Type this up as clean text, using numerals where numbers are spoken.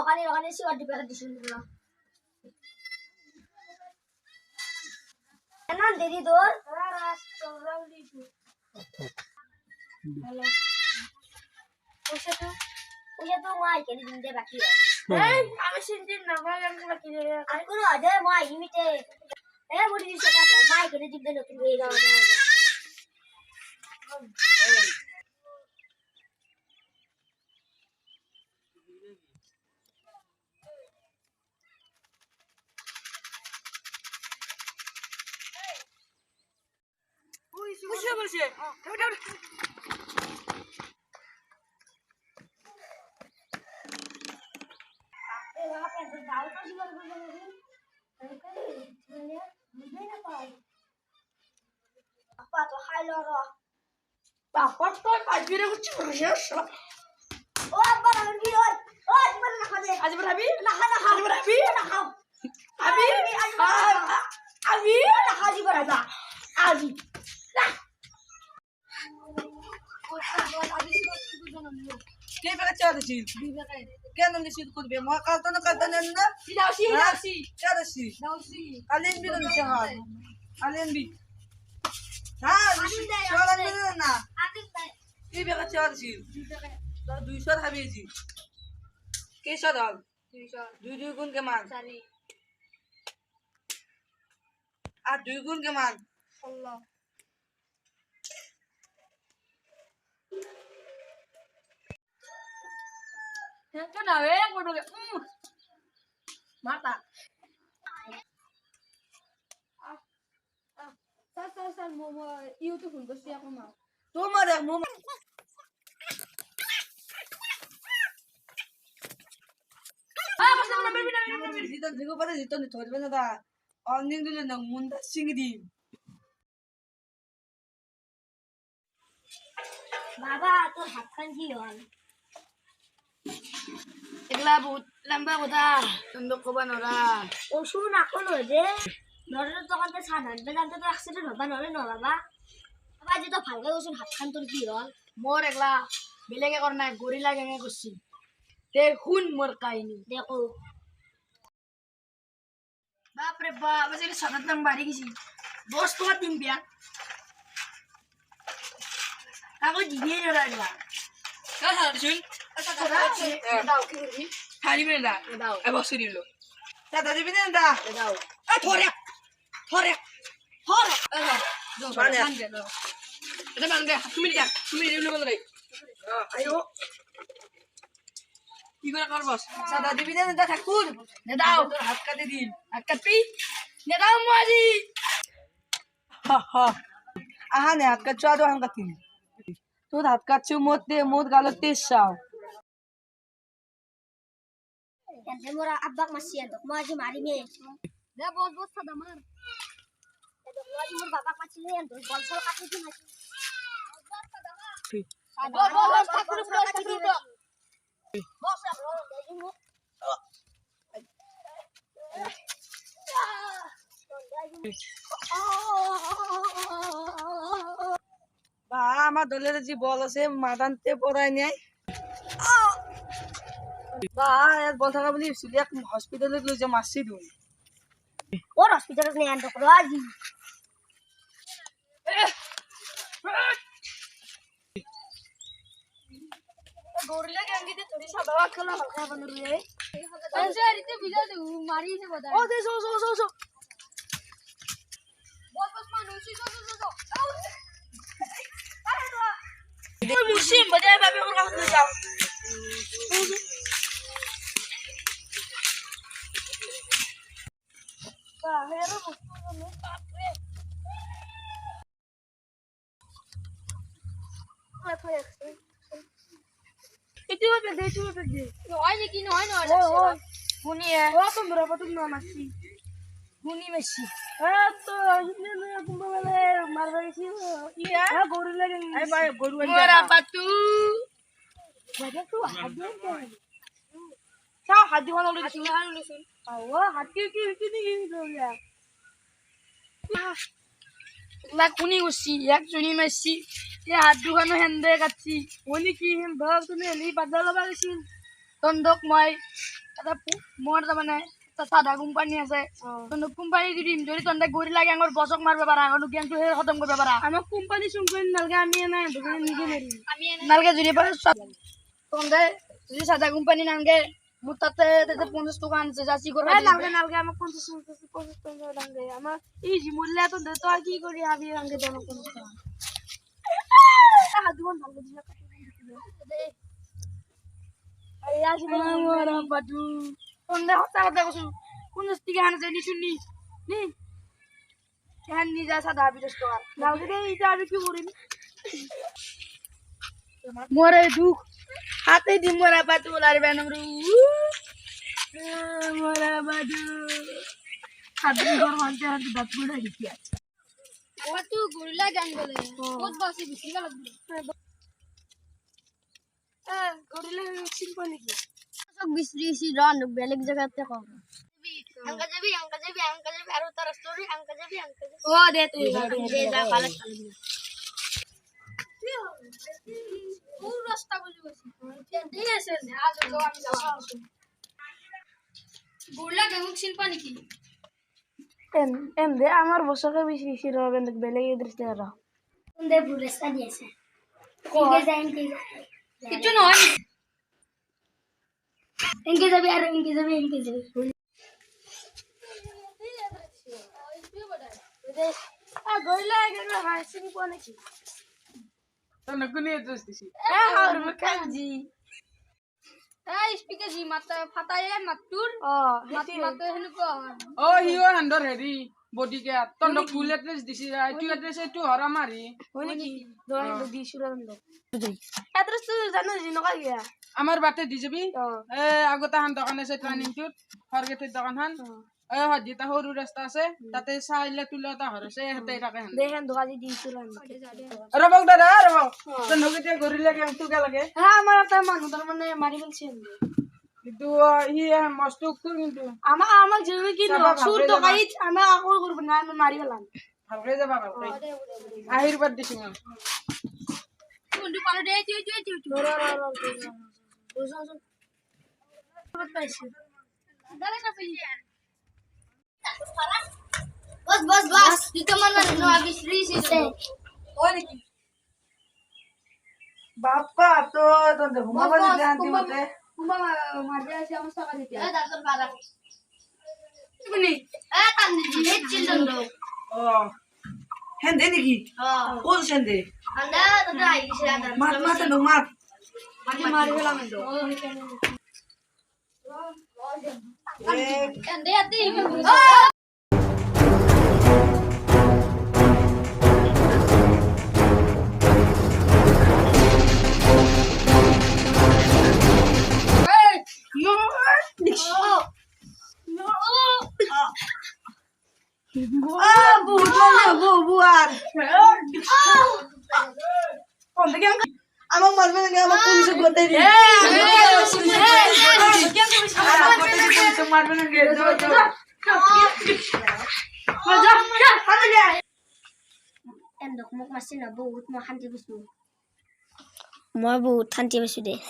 ওখানে সিগারেট দিবে দিছুন না না দেরি তোর হ্যালো ওই তো মাই কেন দিন দে বাকি এই আমি সিনদিন না গান বাকি রে আর কোন আদে মাই ইমিতে এ বলি দিছ কথা মাই কেন দিন দে নতুন এই দাও বসে বসে apa tuh hai loro apa tuh pajire kuci bersih oh apa lagi oh gimana nak aja aja berhabi nak aja berhabi nak abi abi nak aja berada abi nah কে বেলা চা দিছি কেন নিছি করবে মা কালতো না Hilausi চা দিছি আলেন বি না চা আলেন বি হ্যাঁ চলা দিন না কে বেলা চা দিছি তো 200 হাবিজি কে সদাল 200 2 গুণ কেমান আর 2 গুণ Cayman 16 Cái nào ấy cô được mata Sal momo YouTube ko siya ko ma তোমার এক মোম জিতন জিগো পারে জিতন ধরবে না দা অনদিন দিলে না মুন্ডা সিংদি বাবা তোর হাত খান কি হল এগুলা বহুত লম্বা কথা তুমি কবা নরা ও শুন এখন যে নরে তখন তো সাধারণ জানতে তো অ্যাক্সিডেন্ট হবা নরে ন বাবা বাবা যে তো ভালকে ওসুন হাত খান তোর কি হল মোর এগুলা বেলেগে কর না গরিলা গ্যাঙে করছি দেখুন মোর কাহিনী দেখো বাপরে বাপ আজ সাদার দাম বাড়ি গেছি 10 টাকা দিন বিয়া কাগজ দিয়ে রাখলা কাহা শুন দাও কি করবি হারি মেরে দাও এ বসে দিল দাদা দিবি না দাও এ থরে মানে এটা মানে তুমি দিলে বলে আইও কি করে করবস সাদা দিবি না দা ঠাকুর নে দাও তোর হাত কাটে দিন হাত কাটবি নে দাও মাজি আহা নে হাত কাটছো আদো হাম কাটি তোর হাত কাটছো মোত গালো তেসাও এতে মোরা আব্বাক মাসিয়া দক মাজি মারি মে দে বস সাদা মার এদক মাজি মোর বাবাক মাছিলে এন তো বলছল কাটি দি মাছি বস সাদা মার বস ঠাকুর বস কাটি দি বস বা আমার দলের যে বল আছে মাদানতে পড়াই নাই বা এর বল থাকা বলি সিলিয়াক হসপিটালে লই যা মাসি দুন ওর হসপিটালে নিয়ে আনতো আজি গরিলা গ্যাঙ্গিতে তোরি সাদা খেলা হালকা বানু রে আচ্ছা রিতে বিজা দে মারিছে বদা ও দে সো বস মানুষই সো ওই মুসিম বাজায় বাবে ওর কাছে যাও বা হেরো মুসিম বাপরে itu apa deh নয় নাকি নয় guni ya apa berapa tuh masih guni masih to ini kumbale marwari sih iya goru lagi ay bay goru lagi berapa tuh banyak tuh hadiah kan sao hadiah mana udah sun oh hadiah ini loh ya ला कुनी उसी एक जुनी मसी ये हाथ दुकानो हेंदे काची ओनी की हें भाव तुने हेली बदल बागसिन तंदक माय এটা মোৰ তাৰমানে চাধা কোম্পানী আছে কোম্পানী যদি তহঁতে গৰি লাগে আঙৰ বছক মাৰিব পাৰা আগৰ গেমটো সেই খতম কৰিব পাৰা আমাক কোম্পানী চোম্পানী নালগে আমি নাই নিজে মাৰিম নালগে যদি তহঁতে যদি চাধা কোম্পানী নালগে মোৰ তাতে 50 টকা আনছে যাচি কৰা নালগে নালগে আমাক 50 টকা নালগে আমাৰ এই জিমুল্লা তো দে তো কি কৰি আবি নালগে দে 50 টকা হাতখন ভালকে দিলে দে আয়া জিমুল্লা বাদু তহঁতে হতা হতা কৈছো 50 টকা আনছে নিছুন নি কেন নি যা সাদা 20 টাকা নালগে দে ইটা আমি কি করিম মোরে দুঃখ হাতে দি মোরা বাদু লার বেনমরু মোরা বাদু হাতে ঘর মানতে হাতে দাঁত গুড়া দিছি ও তু গরিলা গান বলে বহুত বাসি বিসি লাগবে গরিলা সিম্পল কি সব বিসি রন বেলেগ জায়গাতে কম अंका जबी आरो तर स्टोरी अंका जबी ओ दे तू दे जा पालक पूरा रास्ता बुझी बसी दे से आज जो আমি যাওয়া গুড়লা গেমুক শিল্পানি কি এম দে আমার বসকে বেশি বেশি রবেন বেলে দৃষ্টি রা দে বুড়েস্তা দিয়েছে ইনকে যাইন কি কিছু নয় ইনকে যাবি আর ইনকে যাবি গইলা গেল হাসিনি কোনে কি তো নগুনি এড্রেস দিছি আর মকাজি স্পিকার জি মাতা ফাটায়ে মাতুর মাতা হেনু কো হিও হান্ডর হেৰি বডি কে তন্দ ফুল এড্রেস দিছি আইটু এড্রেস এটু হরা মারি হনি কি দোয়া দি সুরান্দ এড্রেস তো জানো জি নকা গিয়া আমার বাতে দি যাবি আগতা হান দোকান আছে ট্রেনিং টুত ফরগেটের দোকান হান হজিতা সৰু ৰাস্তা আছে তাতে চাইলে তুলে এটা হৰছে হেতে থাকে হান দেখেন দোকানি দি সুরান্দ ৰবক দাদা ৰবক তো নগতে গৰিলে কেমটো কে লাগে আমাৰ এটা মানুহ তাৰ মানে মাৰি গলছে কিন্তু ই মস্তু কিন্তু আমাক জেনে কি সুর দোকাইত আমি আকল করব না আমি মারি গেলাম ভালকে যাবা ভালকে আশীর্বাদ দিছি মই কোনটো পালে দে बस जितो मन नो अभी श्री से और की बापा तो घुमाबा जानती मते घुमा मार दे से अवस्था का देती है डॉक्टर बाला कुनी कांदी हे चिल्डन दो Hende niki? Kol sende? अंडा तो आई से अंदर Mat no mat. मारी मारी गला में दो अंडे आते ही Buat mana buat? कौन क्या Amang mal mana nggak mau bisa buat tadi? Endok mau masih nabu, mau hanti besu. Mau bu hanti besu deh.